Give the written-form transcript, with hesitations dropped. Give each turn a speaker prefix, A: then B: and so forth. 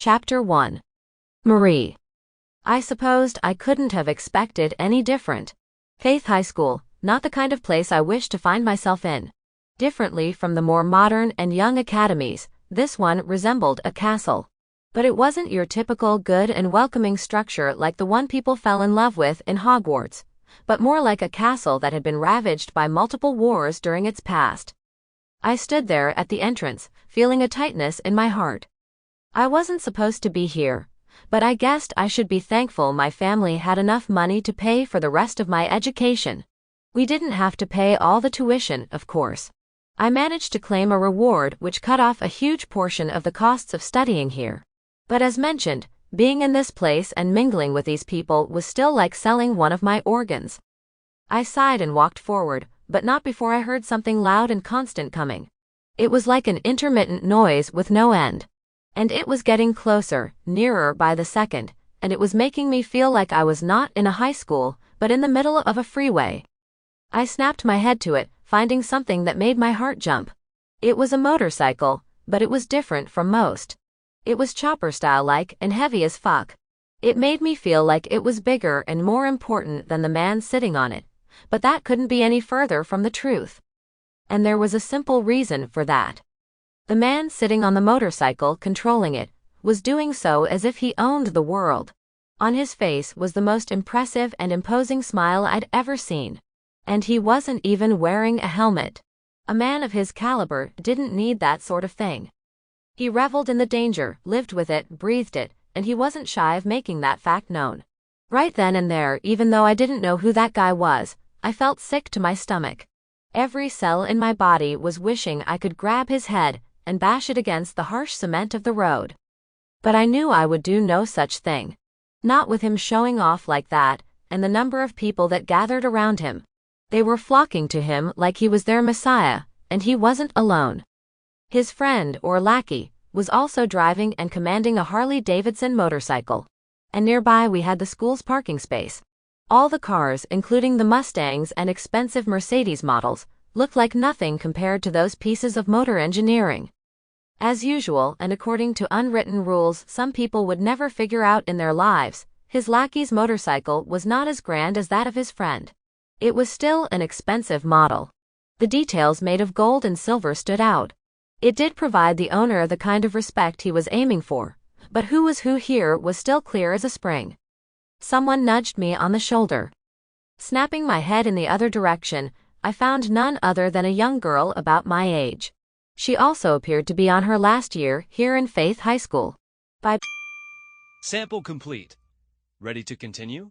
A: Chapter 1. Marie. I supposed I couldn't have expected any different. Faith High School, not the kind of place I wished to find myself in. Differently from the more modern and young academies, this one resembled a castle. But it wasn't your typical good and welcoming structure like the one people fell in love with in Hogwarts, but more like a castle that had been ravaged by multiple wars during its past. I stood there at the entrance, feeling a tightness in my heart. I wasn't supposed to be here, but I guessed I should be thankful my family had enough money to pay for the rest of my education. We didn't have to pay all the tuition, of course. I managed to claim a reward which cut off a huge portion of the costs of studying here. But as mentioned, being in this place and mingling with these people was still like selling one of my organs. I sighed and walked forward, but not before I heard something loud and constant coming. It was like an intermittent noise with no end. And it was getting closer, nearer by the second, and it was making me feel like I was not in a high school, but in the middle of a freeway. I snapped my head to it, finding something that made my heart jump. It was a motorcycle, but it was different from most. It was chopper-style-like and heavy as fuck. It made me feel like it was bigger and more important than the man sitting on it, but that couldn't be any further from the truth. And there was a simple reason for that. The man sitting on the motorcycle controlling it was doing so as if he owned the world. On his face was the most impressive and imposing smile I'd ever seen. And he wasn't even wearing a helmet. A man of his caliber didn't need that sort of thing. He reveled in the danger, lived with it, breathed it, and he wasn't shy of making that fact known. Right then and there, even though I didn't know who that guy was, I felt sick to my stomach. Every cell in my body was wishing I could grab his head and bash it against the harsh cement of the road. But I knew I would do no such thing. Not with him showing off like that, and the number of people that gathered around him. They were flocking to him like he was their messiah, and he wasn't alone. His friend, or lackey, was also driving and commanding a Harley-Davidson motorcycle. And nearby we had the school's parking space. All the cars, including the Mustangs and expensive Mercedes models, looked like nothing compared to those pieces of motor engineering. As usual, and according to unwritten rules some people would never figure out in their lives, his lackey's motorcycle was not as grand as that of his friend. It was still an expensive model. The details made of gold and silver stood out. It did provide the owner the kind of respect he was aiming for, but who was who here was still clear as a spring. Someone nudged me on the shoulder. Snapping my head in the other direction, I found none other than a young girl about my age. She also appeared to be on her last year here in Faith High School.
B: Sample complete. Ready to continue?